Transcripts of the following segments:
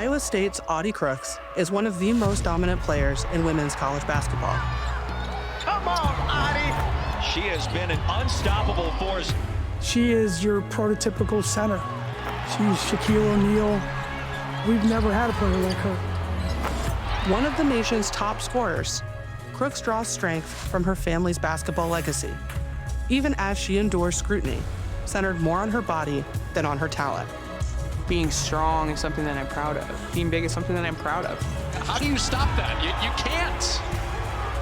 Iowa State's Audi Crooks is one of the most dominant players in women's college basketball. Come on, Audi! She has been an unstoppable force. She is your prototypical center. She's Shaquille O'Neal. We've never had a player like her. One of the nation's top scorers, Crooks draws strength from her family's basketball legacy, even as she endures scrutiny, centered more on her body than on her talent. Being strong is something that I'm proud of. Being big is something that I'm proud of. How do you stop that? You can't.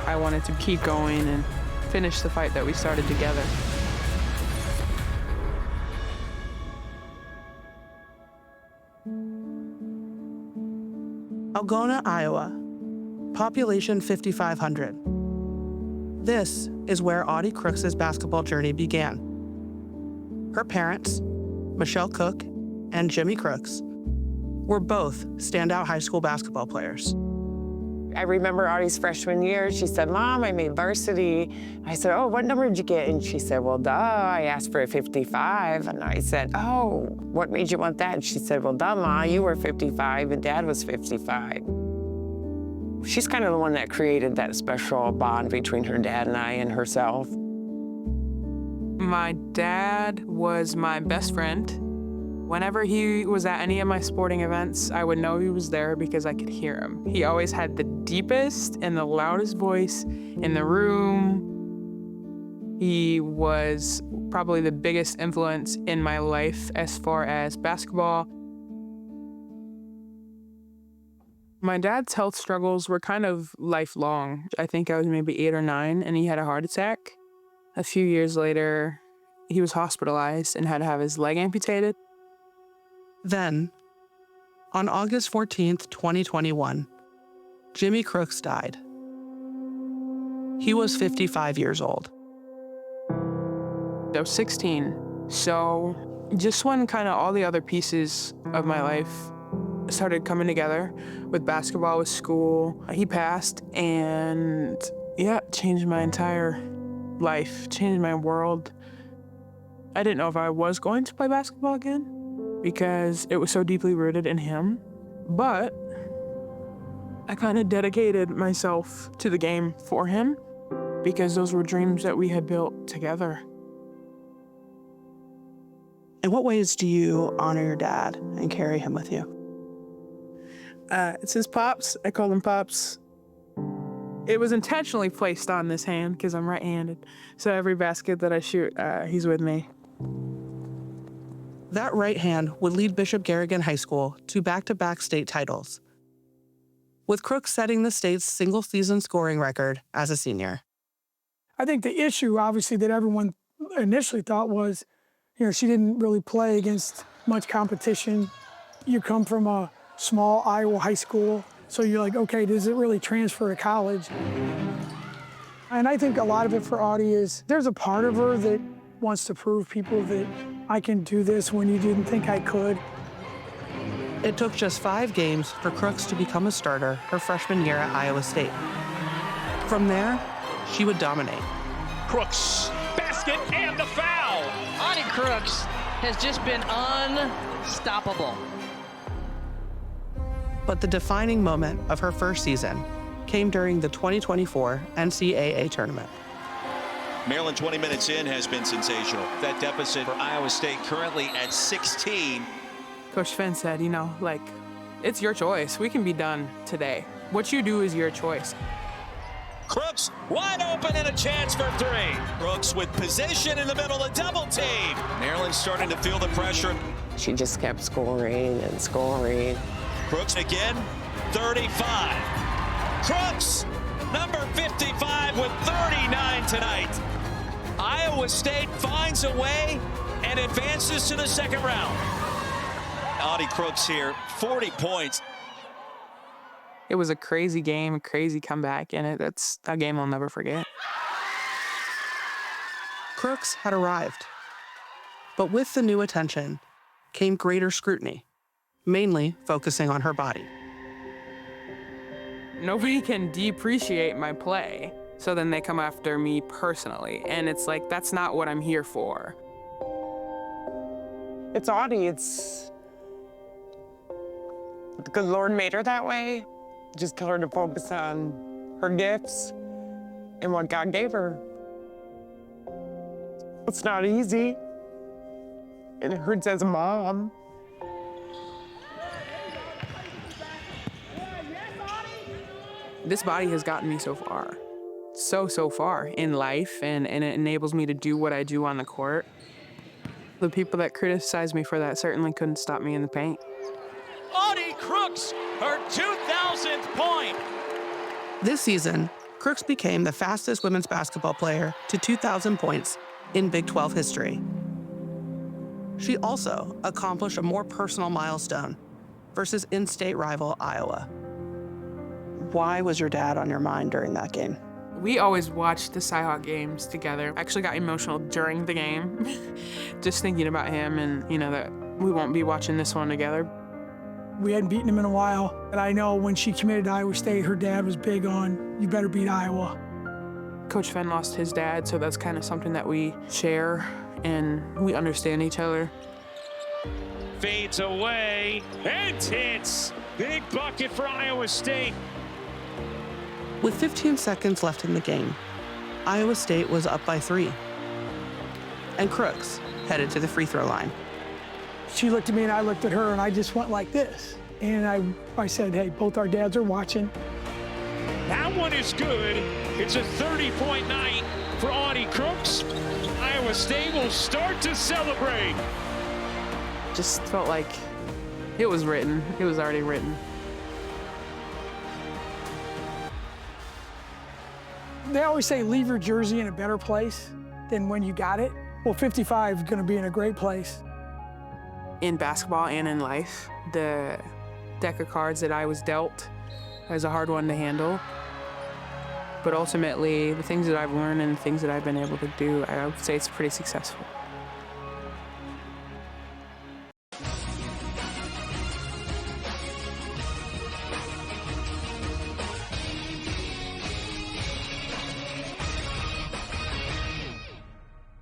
I wanted to keep going and finish the fight that we started together. Algona, Iowa, population 5,500. This is where Audi Crooks' basketball journey began. Her parents, Michelle Cook and Jimmy Crooks, were both standout high school basketball players. I remember Audie's freshman year, she said, "Mom, I made varsity." I said, "Oh, what number did you get?" And she said, "Well, duh, I asked for a 55. And I said, "Oh, what made you want that?" And she said, "Well, duh, Ma, you were 55 and Dad was 55. She's kind of the one that created that special bond between her dad and I and herself. My dad was my best friend. Whenever he was at any of my sporting events, I would know he was there because I could hear him. He always had the deepest and the loudest voice in the room. He was probably the biggest influence in my life as far as basketball. My dad's health struggles were kind of lifelong. I think I was maybe 8 or 9, and he had a heart attack. A few years later, he was hospitalized and had to have his leg amputated. Then, on August 14th, 2021, Jimmy Crooks died. He was 55 years old. I was 16, so just when kind of all the other pieces of my life started coming together with basketball, with school, he passed, and yeah, changed my entire life, changed my world. I didn't know if I was going to play basketball again because it was so deeply rooted in him, but I kind of dedicated myself to the game for him because those were dreams that we had built together. In what ways do you honor your dad and carry him with you? It's his Pops. I call him Pops. It was intentionally placed on this hand because I'm right-handed. So every basket that I shoot, he's with me. That right hand would lead Bishop Garrigan High School to back-to-back state titles, with Crooks setting the state's single-season scoring record as a senior. I think the issue, obviously, that everyone initially thought was, she didn't really play against much competition. You come from a small Iowa high school, so you're like, okay, does it really transfer to college? And I think a lot of it for Audie is there's a part of her that wants to prove people that I can do this when you didn't think I could. It took just 5 games for Crooks to become a starter her freshman year at Iowa State. From there, she would dominate. Crooks, basket and the foul. Audi Crooks has just been unstoppable. But the defining moment of her first season came during the 2024 NCAA tournament. Maryland, 20 minutes in, has been sensational. That deficit for Iowa State currently at 16. Coach Finn said, it's your choice. We can be done today. What you do is your choice. Crooks wide open and a chance for 3. Crooks with position in the middle, a double team. Maryland starting to feel the pressure. She just kept scoring and scoring. Crooks again, 35. Crooks, number 55 with 39 tonight. Iowa State finds a way and advances to the second round. Audi Crooks here, 40 points. It was a crazy game, a crazy comeback, and that's a game I'll never forget. Crooks had arrived. But with the new attention came greater scrutiny, mainly focusing on her body. Nobody can depreciate my play, so then they come after me personally, and it's like, that's not what I'm here for. It's Audi, it's Because the Lord made her that way. Just tell her to focus on her gifts and what God gave her. It's not easy. And it hurts as a mom. This body has gotten me so far. So far in life, and it enables me to do what I do on the court. The people that criticize me for that certainly couldn't stop me in the paint. Audi Crooks, her 2,000th point. This season, Crooks became the fastest women's basketball player to 2,000 points in Big 12 history. She also accomplished a more personal milestone versus in-state rival Iowa. Why was your dad on your mind during that game? We always watched the Cyhawk games together. I actually got emotional during the game, just thinking about him and, that we won't be watching this one together. We hadn't beaten him in a while, and I know when she committed to Iowa State, her dad was big on, you better beat Iowa. Coach Fenn lost his dad, so that's kind of something that we share, and we understand each other. Fades away and hits. Big bucket for Iowa State. With 15 seconds left in the game, Iowa State was up by 3. And Crooks headed to the free throw line. She looked at me and I looked at her and I just went like this. And I said, hey, both our dads are watching. That one is good. It's a 30-point night for Audi Crooks. Iowa State will start to celebrate. Just felt like it was written. It was already written. They always say leave your jersey in a better place than when you got it. Well, 55 is going to be in a great place. In basketball and in life, the deck of cards that I was dealt was a hard one to handle. But ultimately, the things that I've learned and the things that I've been able to do, I would say it's pretty successful.